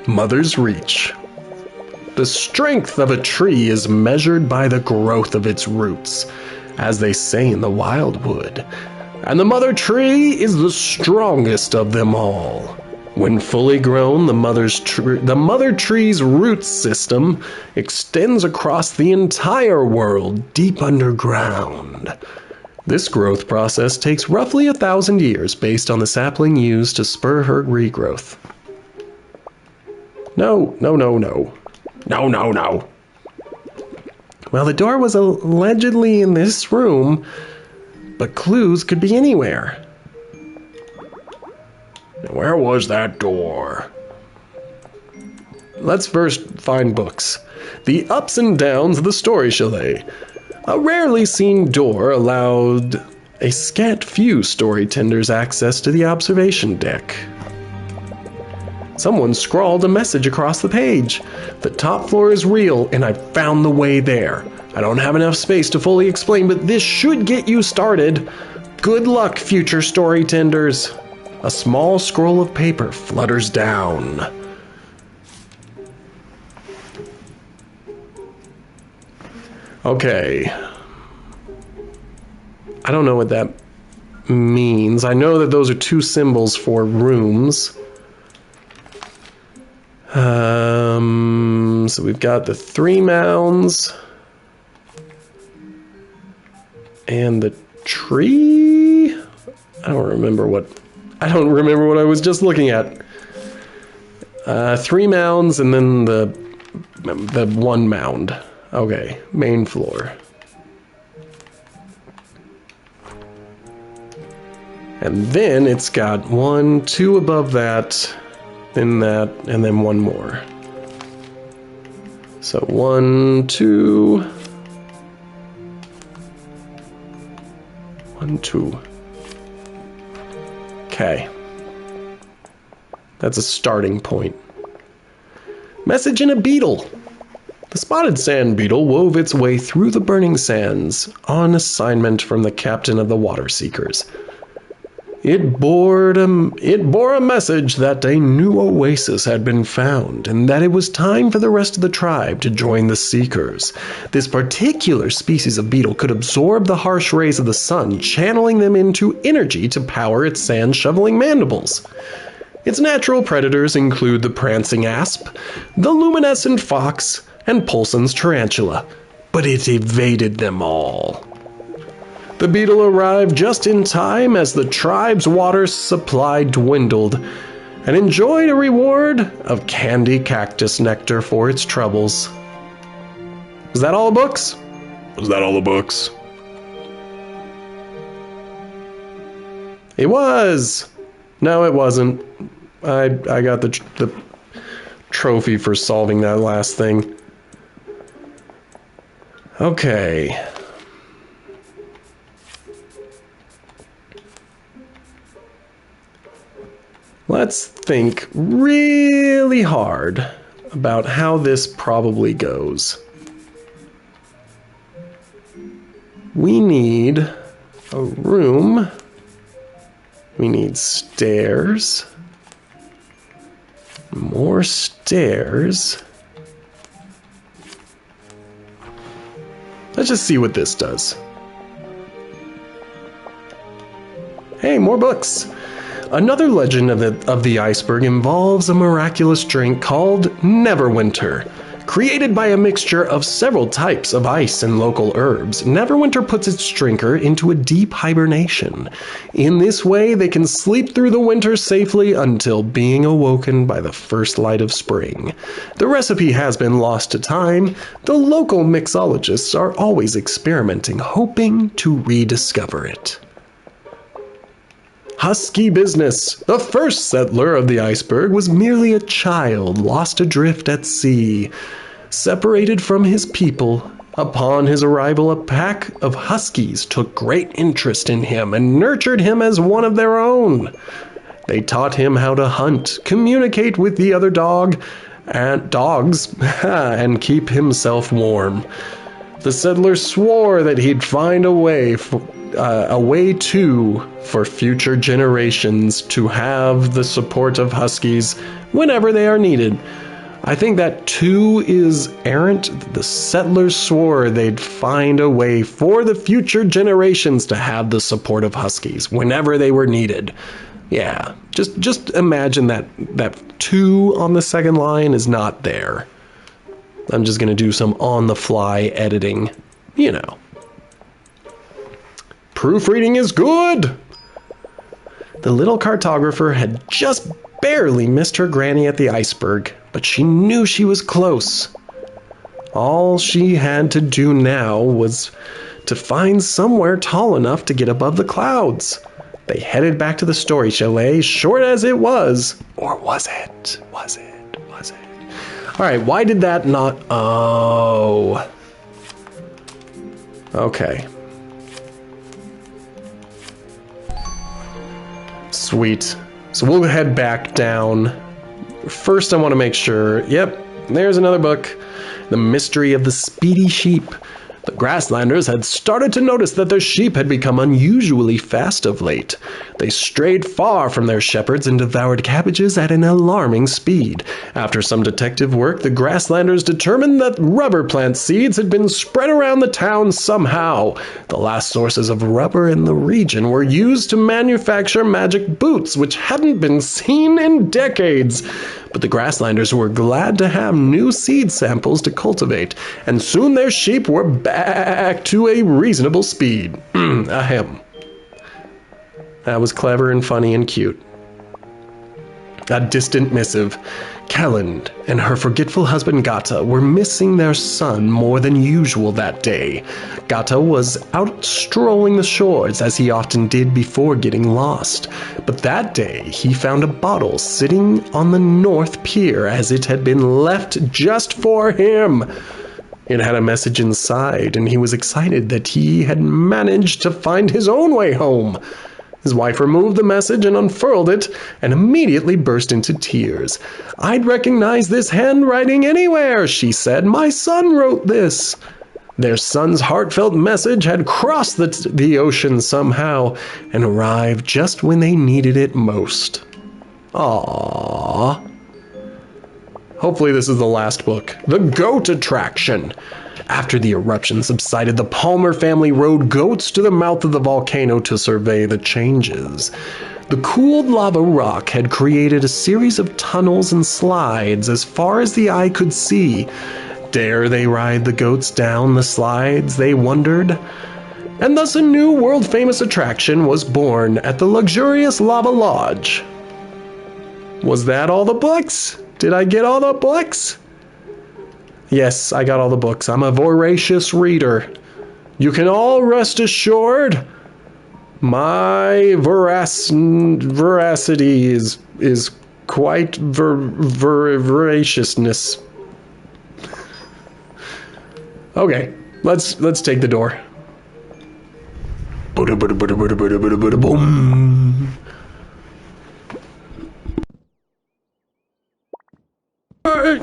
Mother's reach. The strength of a tree is measured by the growth of its roots, as they say in the wildwood, and the mother tree is the strongest of them all. When fully grown, the mother tree's root system extends across the entire world deep underground. This growth process takes roughly 1,000 years based on the sapling used to spur her regrowth. No. Well, the door was allegedly in this room, but clues could be anywhere. Where was that door? Let's first find books. The Ups and Downs of the Story Chalet. A rarely seen door allowed a scant few story tenders access to the observation deck. Someone scrawled a message across the page. The top floor is real, and I found the way there. I don't have enough space to fully explain, but this should get you started. Good luck, future story tenders. A small scroll of paper flutters down. Okay. I don't know what that means. I know that those are two symbols for rooms. So we've got the 3 mounds and the tree. I don't remember what I was just looking at. 3 mounds and then the 1 mound. Okay, main floor. And then it's got 1, 2 above that, then that, and then 1 more. So 1, 2. 1, 2. Okay. That's a starting point. Message in a beetle. The spotted sand beetle wove its way through the burning sands on assignment from the captain of the water seekers. It bore a message that a new oasis had been found and that it was time for the rest of the tribe to join the seekers. This particular species of beetle could absorb the harsh rays of the sun, channeling them into energy to power its sand-shoveling mandibles. Its natural predators include the prancing asp, the luminescent fox, and Poulsen's tarantula, but it evaded them all. The beetle arrived just in time as the tribe's water supply dwindled and enjoyed a reward of candy cactus nectar for its troubles. Was that all the books? Was that all the books? It was! No, it wasn't. I got the trophy for solving that last thing. Okay. Let's think really hard about how this probably goes. We need a room. We need stairs. More stairs. Let's just see what this does. Hey, more books. Another legend of the iceberg involves a miraculous drink called Neverwinter. Created by a mixture of several types of ice and local herbs, Neverwinter puts its drinker into a deep hibernation. In this way, they can sleep through the winter safely until being awoken by the first light of spring. The recipe has been lost to time. The local mixologists are always experimenting, hoping to rediscover it. Husky business. The first settler of the iceberg was merely a child lost adrift at sea. Separated from his people, upon his arrival, a pack of huskies took great interest in him and nurtured him as one of their own. They taught him how to hunt, communicate with the other dogs, and keep himself warm. The settler swore that he'd find a way a way for future generations to have the support of huskies whenever they are needed. I think that too is errant. The settlers swore they'd find a way for the future generations to have the support of huskies whenever they were needed. Yeah, just imagine that 2 on the second line is not there. I'm just gonna do some on-the-fly editing, you know. Proofreading is good! The little cartographer had just barely missed her granny at the iceberg, but she knew she was close. All she had to do now was to find somewhere tall enough to get above the clouds. They headed back to the Story Chalet, short as it was. Or was it? Was it? Alright, why did that not... Oh. Okay. Sweet. So we'll head back down. First, I want to make sure... Yep, there's another book. The Mystery of the Speedy Sheep. The Grasslanders had started to notice that their sheep had become unusually fast of late. They strayed far from their shepherds and devoured cabbages at an alarming speed. After some detective work, the Grasslanders determined that rubber plant seeds had been spread around the town somehow. The last sources of rubber in the region were used to manufacture magic boots, which hadn't been seen in decades. But the Grasslanders were glad to have new seed samples to cultivate, and soon their sheep were back to a reasonable speed. Ahem. That was clever and funny and cute. A distant missive. Kelland and her forgetful husband Gata were missing their son more than usual that day. Gata was out strolling the shores as he often did before getting lost. But that day he found a bottle sitting on the north pier as it had been left just for him. It had a message inside, and he was excited that he had managed to find his own way home. His wife removed the message and unfurled it, and immediately burst into tears. "I'd recognize this handwriting anywhere," she said. "My son wrote this." Their son's heartfelt message had crossed the ocean somehow and arrived just when they needed it most. Aww. Hopefully this is the last book. The Goat Attraction. After the eruption subsided, the Palmer family rode goats to the mouth of the volcano to survey the changes. The cooled lava rock had created a series of tunnels and slides as far as the eye could see. Dare they ride the goats down the slides, they wondered? And thus a new world-famous attraction was born at the luxurious Lava Lodge. Was that all the books? Did I get all the books? Yes, I got all the books. I'm a voracious reader. You can all rest assured my veracity is quite voraciousness. Okay, let's take the door. Boom.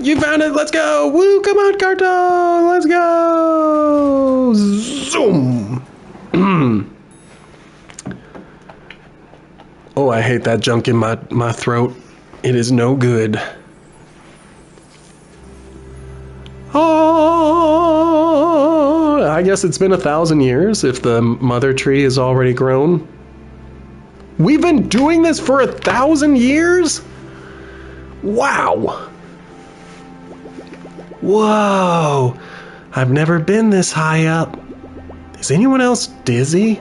You found it, let's go! Woo, come on, Carto! Let's go! Zoom! Oh, I hate that junk in my throat. It is no good. Oh, I guess it's been 1,000 years if the mother tree is already grown. We've been doing this for 1,000 years? Wow! Whoa! I've never been this high up. Is anyone else dizzy?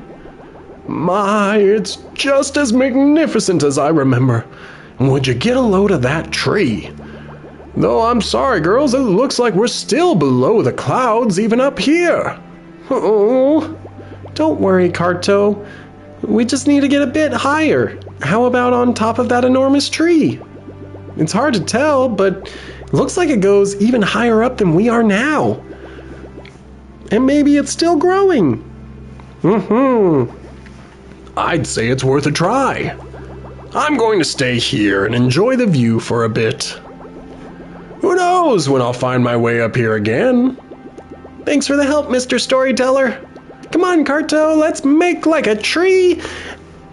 My, it's just as magnificent as I remember. Would you get a load of that tree? Though I'm sorry, girls, it looks like we're still below the clouds even up here. Oh, don't worry, Carto. We just need to get a bit higher. How about on top of that enormous tree? It's hard to tell, but it looks like it goes even higher up than we are now. And maybe it's still growing. I'd say it's worth a try. I'm going to stay here and enjoy the view for a bit. Who knows when I'll find my way up here again? Thanks for the help, Mr. Storyteller. Come on, Carto, let's make like a tree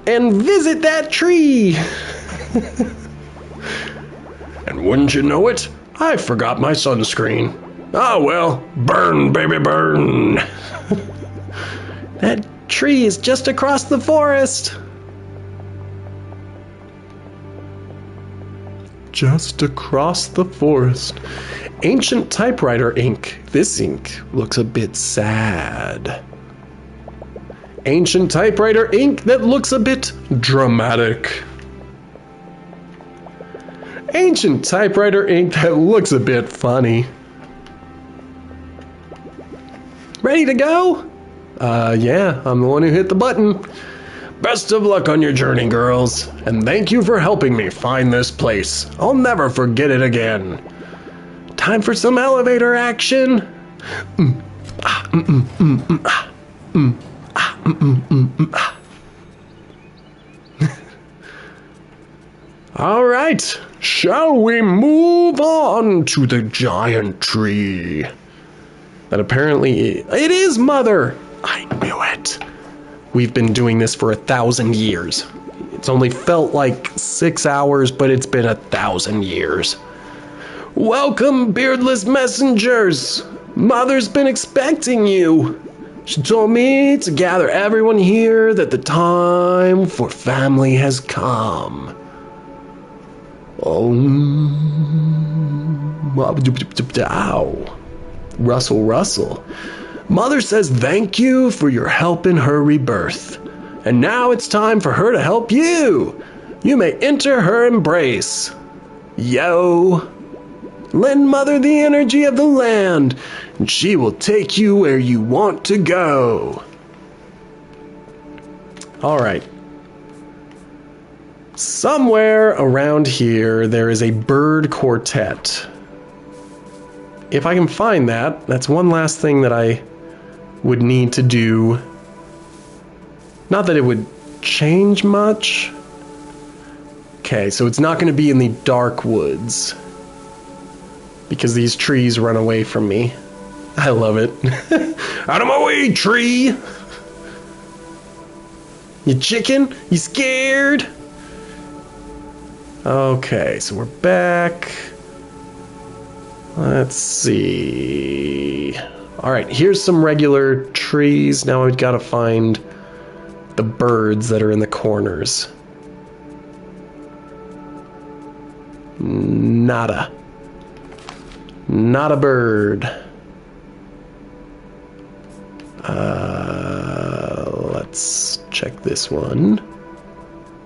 and visit that tree. And wouldn't you know it, I forgot my sunscreen. Ah, well, burn, baby, burn. That tree is just across the forest. Just across the forest. Ancient typewriter ink. This ink looks a bit sad. Ancient typewriter ink that looks a bit dramatic. Ancient typewriter ink that looks a bit funny. Ready to go? Yeah, I'm the one who hit the button. Best of luck on your journey, girls, and thank you for helping me find this place. I'll never forget it again. Time for some elevator action. All right, shall we move on to the giant tree? That apparently it is Mother. I knew it. We've been doing this for 1,000 years. It's only felt like 6 hours, but it's been 1,000 years. Welcome, beardless messengers. Mother's been expecting you. She told me to gather everyone here that the time for family has come. Oh, ow. Russell, Russell. Mother says thank you for your help in her rebirth. And now it's time for her to help you. You may enter her embrace. Yo. Lend Mother the energy of the land, and she will take you where you want to go. All right. Somewhere around here, there is a bird quartet. If I can find that, that's one last thing that I would need to do. Not that it would change much. Okay, so it's not going to be in the dark woods, because these trees run away from me. I love it. Out of my way, tree! You chicken? You scared? Okay, so we're back. Let's see. Alright, here's some regular trees. Now I've got to find the birds that are in the corners. Nada. Not a bird. Let's check this one.